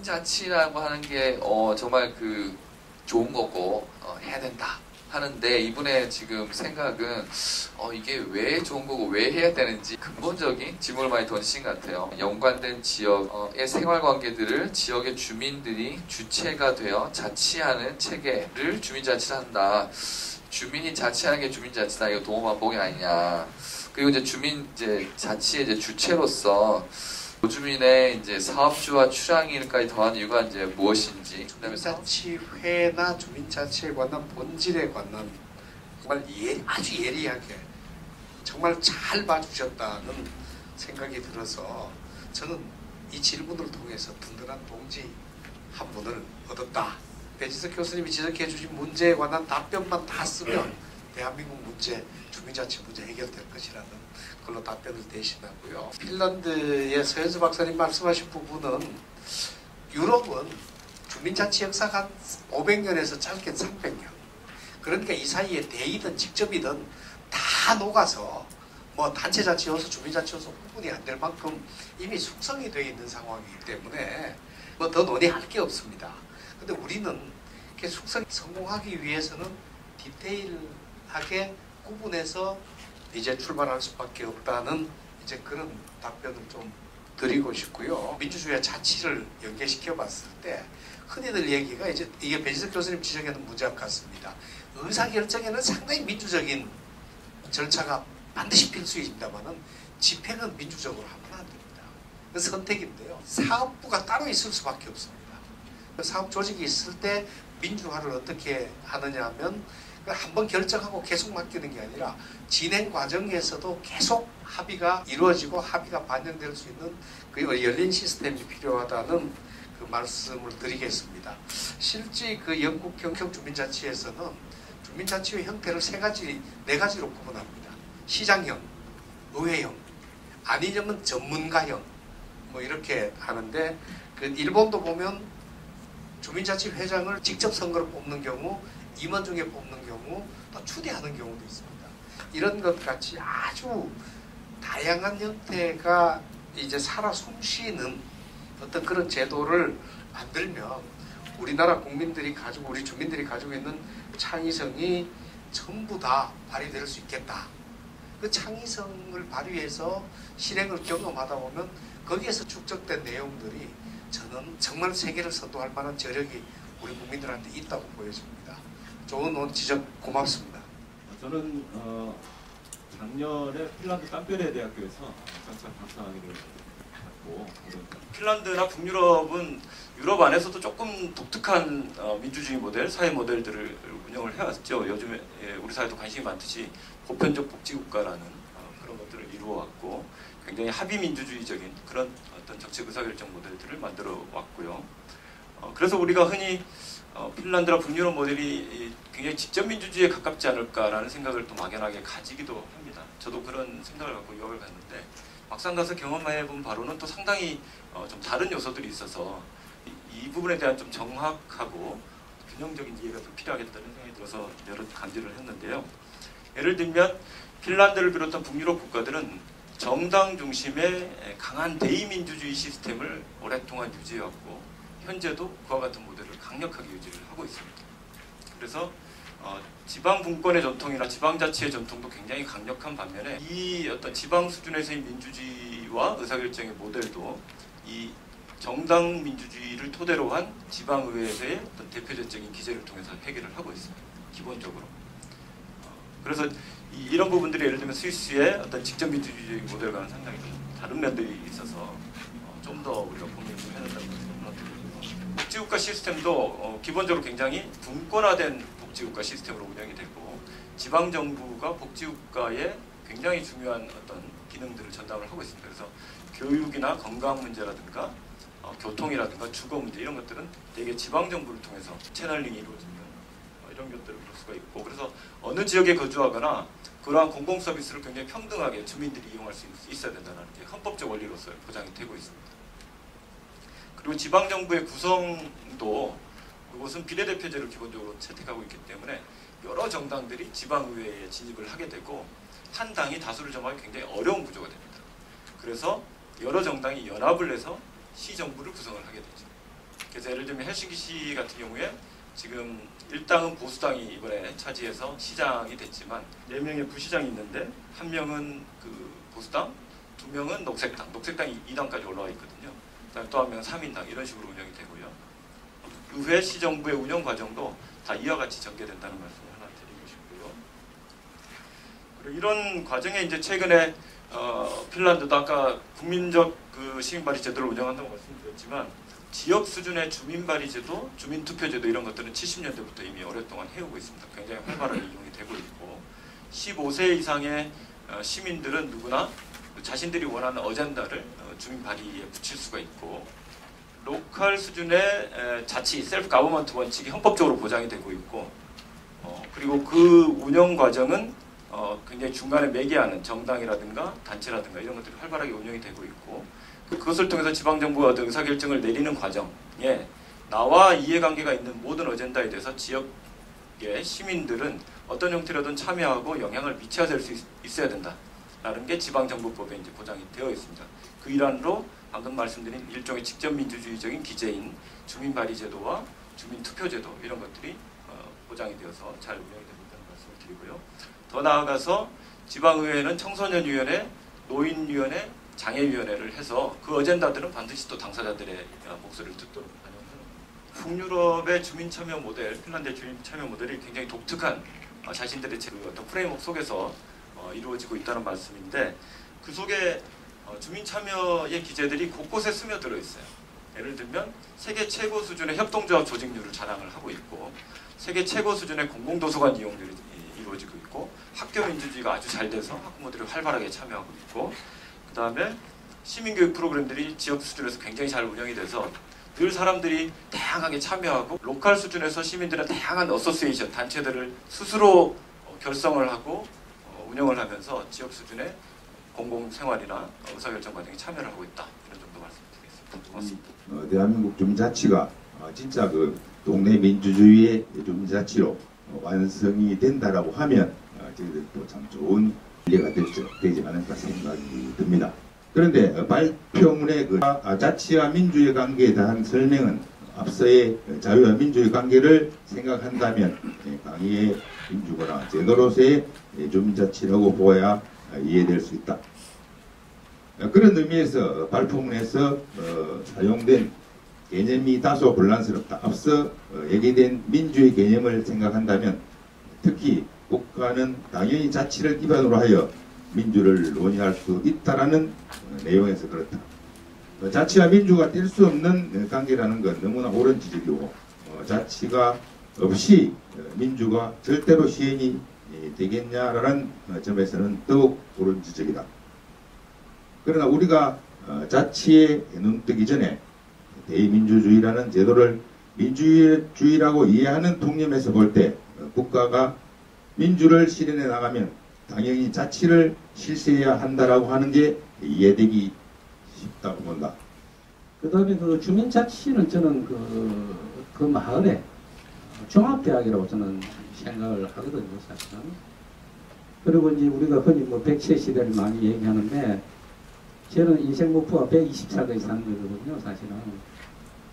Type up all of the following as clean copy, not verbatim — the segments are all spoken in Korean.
주민자치라고 하는 게 정말 그 좋은 거고 해야 된다 하는데 이분의 지금 생각은 이게 왜 좋은 거고 왜 해야 되는지 근본적인 질문을 많이 던지신 것 같아요. 연관된 지역의 생활관계들을 지역의 주민들이 주체가 되어 자치하는 체계를 주민자치를 한다. 주민이 자치하는 게 주민자치다. 이거 동호반복이 아니냐. 그리고 이제 자치의 이제 주체로서 도주민의 이제 사업주와 출항일까지 더한 이유가 이제 무엇인지. 주민자치회나 주민자치에 관한 본질에 관한 정말 아주 예리하게 정말 잘 봐주셨다는 생각이 들어서 저는 이 질문을 통해서 든든한 동지 한 분을 얻었다. 배지석 교수님이 지적해 주신 문제에 관한 답변만 다 쓰면 대한민국 문제, 주민자치 문제 해결될 것이라는 걸로 답변을 대신하고요. 핀란드의 서현수 박사님 말씀하신 부분은 유럽은 주민자치 역사가 한 500년에서 짧게 300년. 그러니까 이 사이에 대이든 직접이든 다 녹아서 뭐 단체자치여서 주민자치여서 구분이 안 될 만큼 이미 숙성이 되어 있는 상황이기 때문에 뭐 더 논의할 게 없습니다. 근데 우리는 이렇게 숙성이 성공하기 위해서는 디테일하게 구분해서 이제 출발할 수밖에 없다는 이제 그런 답변을 좀 드리고 싶고요. 민주주의와 자치를 연계시켜 봤을 때 흔히들 얘기가 이제 이게 배지석 교수님 지적하는 문제 같습니다. 의사결정에는 상당히 민주적인 절차가 반드시 필수입니다만은 집행은 민주적으로 하면 안 됩니다. 그 선택인데요. 사업부가 따로 있을 수밖에 없습니다. 사업 조직이 있을 때 민주화를 어떻게 하느냐 하면 한번 결정하고 계속 맡기는 게 아니라 진행 과정에서도 계속 합의가 이루어지고 합의가 반영될 수 있는 그 열린 시스템이 필요하다는 그 말씀을 드리겠습니다. 실제 그 영국 경영 주민자치에서는 주민자치의 형태를 네 가지로 구분합니다. 시장형, 의회형, 아니면 전문가형 뭐 이렇게 하는데 그 일본도 보면 주민자치 회장을 직접 선거로 뽑는 경우, 임원 중에 뽑는 경우, 또 추대하는 경우도 있습니다. 이런 것 같이 아주 다양한 형태가 이제 살아 숨쉬는 어떤 그런 제도를 만들면 우리나라 국민들이 우리 주민들이 가지고 있는 창의성이 전부 다 발휘될 수 있겠다. 그 창의성을 발휘해서 실행을 경험하다 보면 거기에서 축적된 내용들이 저는 정말 세계를 선도할 만한 저력이 우리 국민들한테 있다고 보여집니다. 좋은 지적 고맙습니다. 저는 작년에 핀란드 깜베레 대학교에서 박사학위를 받고 핀란드나 북유럽은 유럽 안에서도 조금 독특한 민주주의 모델, 사회 모델들을 운영을 해왔죠. 요즘에 우리 사회도 관심이 많듯이 보편적 복지국가라는 그런 것들을 이루어왔고 굉장히 합의민주주의적인 그런 어떤 정책 의사결정 모델들을 만들어 왔고요. 그래서 우리가 흔히 핀란드나 북유럽 모델이 굉장히 직접 민주주의에 가깝지 않을까라는 생각을 또 막연하게 가지기도 합니다. 저도 그런 생각을 갖고 유학을 갔는데 막상 가서 경험해본 바로는 또 상당히 좀 다른 요소들이 있어서 이 부분에 대한 좀 정확하고 균형적인 이해가 좀 필요하겠다는 생각이 들어서 여러 감지를 했는데요. 예를 들면 핀란드를 비롯한 북유럽 국가들은 정당 중심의 강한 대의민주주의 시스템을 오랫동안 유지해왔고 현재도 그와 같은 모델을 강력하게 유지를 하고 있습니다. 그래서 지방 분권의 전통이나 지방자치의 전통도 굉장히 강력한 반면에 이 어떤 지방 수준에서의 민주주의와 의사결정의 모델도 이 정당 민주주의를 토대로 한 지방의회에서의 어떤 대표적인 기제를 통해서 해결을 하고 있습니다. 기본적으로. 그래서 이런 부분들이 예를 들면 스위스의 어떤 직접 민주주의 모델과는 상당히 다른 면들이 있어서 좀 더 우리가 고민을 해야 된다고 생각합니다. 복지국가 시스템도 기본적으로 굉장히 분권화된 복지국가 시스템으로 운영이 되고 지방정부가 복지국가에 굉장히 중요한 어떤 기능들을 전담을 하고 있습니다. 그래서 교육이나 건강 문제라든가 교통이라든가 주거 문제 이런 것들은 대개 지방정부를 통해서 채널링이 이루어지는 이런 것들을 볼 수가 있고 그래서 어느 지역에 거주하거나 그러한 공공서비스를 굉장히 평등하게 주민들이 이용할 수 있어야 된다는 게 헌법적 원리로서 보장이 되고 있습니다. 그리고 지방정부의 구성도 그곳은 비례대표제를 기본적으로 채택하고 있기 때문에 여러 정당들이 지방의회에 진입을 하게 되고 한 당이 다수를 점하기 굉장히 어려운 구조가 됩니다. 그래서 여러 정당이 연합을 해서 시정부를 구성을 하게 되죠. 그래서 예를 들면 헬싱키시 같은 경우에 지금 1당은 보수당이 이번에 차지해서 시장이 됐지만 4명의 부시장이 있는데 1명은 그 보수당, 2명은 녹색당, 녹색당이 2당까지 올라와 있거든요. 그다음에 또 1명은 3인당 이런 식으로 운영이 되고요. 의회 시정부의 운영 과정도 다 이와 같이 전개된다는 말씀을 하나 드리고 싶고요. 그리고 이런 과정에 이제 최근에 핀란드도 아까 국민적 그 시민발의 제도를 운영한다고 말씀드렸지만 지역 수준의 주민발의제도, 주민투표제도 이런 것들은 70년대부터 이미 오랫동안 해오고 있습니다. 굉장히 활발하게 이용이 되고 있고 15세 이상의 시민들은 누구나 자신들이 원하는 어젠다를 주민발의에 붙일 수가 있고 로컬 수준의 자치, 셀프 가버먼트 원칙이 헌법적으로 보장이 되고 있고 그리고 그 운영 과정은 굉장히 중간에 매개하는 정당이라든가 단체라든가 이런 것들이 활발하게 운영이 되고 있고 그것을 통해서 지방정부가 의사결정을 내리는 과정에 나와 이해관계가 있는 모든 어젠다에 대해서 지역의 시민들은 어떤 형태로든 참여하고 영향을 미쳐야 될 수 있어야 된다라는 게 지방정부법에 이제 보장이 되어 있습니다. 그 일환으로 방금 말씀드린 일종의 직접민주주의적인 기제인 주민발의제도와 주민투표제도 이런 것들이 보장이 되어서 잘 운영이 되고 있다는 말씀을 드리고요. 더 나아가서 지방의회는 청소년위원회, 노인위원회, 장애위원회를 해서 그 어젠다들은 반드시 또 당사자들의 목소리를 듣도록 반영하는 북유럽의 주민참여 모델, 핀란드의 주민참여 모델이 굉장히 독특한 자신들의 어떤 프레임워크 속에서 이루어지고 있다는 말씀인데 그 속에 주민참여의 기제들이 곳곳에 스며들어 있어요. 예를 들면 세계 최고 수준의 협동조합 조직률을 자랑을 하고 있고 세계 최고 수준의 공공도서관 이용률이 이루어지고 있고 학교 민주주의가 아주 잘 돼서 학부모들이 활발하게 참여하고 있고 그 다음에 시민교육 프로그램들이 지역 수준에서 굉장히 잘 운영이 돼서 늘 사람들이 다양하게 참여하고 로컬 수준에서 시민들은 다양한 어소시에이션, 단체들을 스스로 결성을 하고 운영을 하면서 지역 수준의 공공생활이나 의사결정 과정에 참여를 하고 있다. 이런 정도 말씀드리겠습니다. 고맙습니다. 대한민국 주민자치가 진짜 그 동네 민주주의의 주민자치로 완성이 된다라고 하면 저희들도 참 좋은 일례가 되지 않을까 생각이 듭니다. 그런데 발표문의 그 자치와 민주의 관계에 대한 설명은 앞서의 자유와 민주의 관계를 생각한다면 강의의 민주거나 제도로서의 주민자치라고 보아야 이해될 수 있다. 그런 의미에서 발표문에서 사용된 개념이 다소 혼란스럽다. 앞서 얘기된 민주의 개념을 생각한다면 특히 국가는 당연히 자치를 기반으로 하여 민주를 논의할 수 있다라는 내용에서 그렇다. 자치와 민주가 뗄 수 없는 관계라는 건 너무나 옳은 지적이고 자치가 없이 민주가 절대로 시행이 되겠냐라는 점에서는 더욱 옳은 지적이다. 그러나 우리가 자치에 눈뜨기 전에 대의민주주의라는 제도를 민주주의라고 이해하는 통념에서 볼 때 국가가 민주를 실현해 나가면 당연히 자치를 실시해야 한다라고 하는 게 이해되기 쉽다고 본다. 그 다음에 그 주민자치는 저는 그 마을에 종합대학이라고 저는 생각을 하거든요, 사실은. 그리고 이제 우리가 흔히 뭐 백세 시대를 많이 얘기하는데 저는 인생 목표가 120살까지 사는 거거든요, 사실은.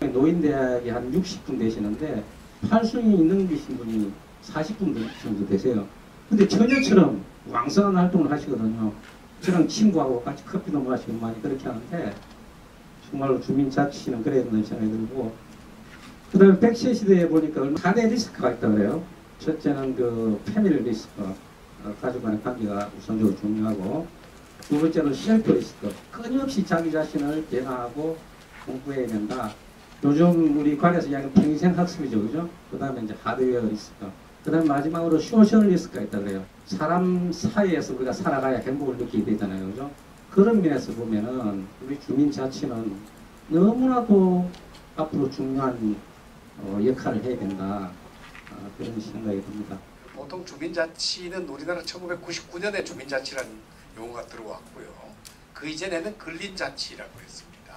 노인대학이 한 60분 되시는데 팔순이 있는 분이 40분 정도 되세요. 근데 처녀처럼 왕성한 활동을 하시거든요. 저랑 친구하고 같이 커피도 마시고 많이 그렇게 하는데 정말로 주민자치는 그래야 된다는 생각이 들고 그 다음에 백세 시대에 보니까 4대 리스크가 있다고 그래요. 첫째는 그 패밀리 리스크, 가족 간의 관계가 우선적으로 중요하고 두 번째는 셀프 리스크, 끊임없이 자기 자신을 개방하고 공부해야 된다. 요즘 우리 관에서 이야기하는 평생 학습이죠, 그죠? 그 다음에 이제 하드웨어 리스크, 그 다음에 마지막으로 소셜 리스크가 있다 그래요. 사람 사이에서 우리가 살아가야 행복을 느끼게 되잖아요, 그죠? 그런 면에서 보면은 우리 주민자치는 너무나도 앞으로 중요한 역할을 해야 된다. 그런 생각이 듭니다. 보통 주민자치는 우리나라 1999년에 주민자치라는 용어가 들어왔고요. 그 이전에는 근린자치라고 했습니다.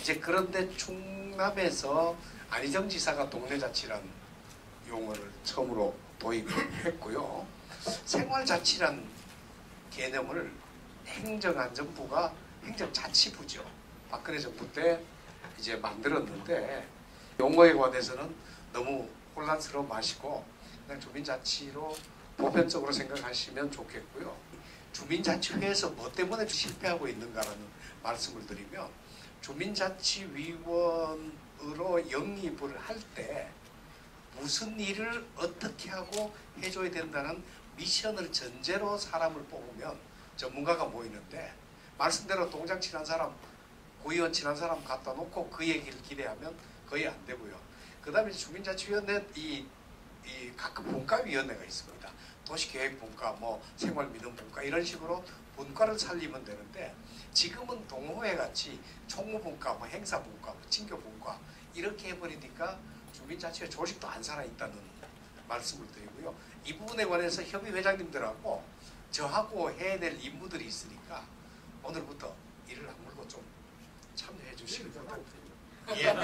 이제 그런데 충남에서 안희정 지사가 동네자치라는 용어를 처음으로 도입했고요. 생활자치란 개념을 행정안전부가 행정자치부죠. 박근혜 정부 때 이제 만들었는데 용어에 관해서는 너무 혼란스러워 마시고 그냥 주민자치로 보편적으로 생각하시면 좋겠고요. 주민자치회에서 뭐 때문에 실패하고 있는가라는 말씀을 드리면 주민자치위원으로 영입을 할 때 무슨 일을 어떻게 하고 해줘야 된다는 미션을 전제로 사람을 뽑으면 전문가가 모이는데 말씀대로 동장 친한 사람, 구의원 친한 사람 갖다 놓고 그 얘기를 기대하면 거의 안 되고요. 그 다음에 주민자치위원회 이 각급 분과위원회가 있습니다. 도시계획분과, 뭐 생활민원분과 이런 식으로 분과를 살리면 되는데 지금은 동호회 같이 총무분과, 뭐 행사분과, 뭐 친교분과 이렇게 해버리니까 주민자치회 조직도 안 살아있다는 말씀을 드리고요. 이 부분에 관해서 협의회장님들하고 저하고 해야 될 임무들이 있으니까 오늘부터 이를 악물고 좀 참여해 주시기 바랍니다. 예.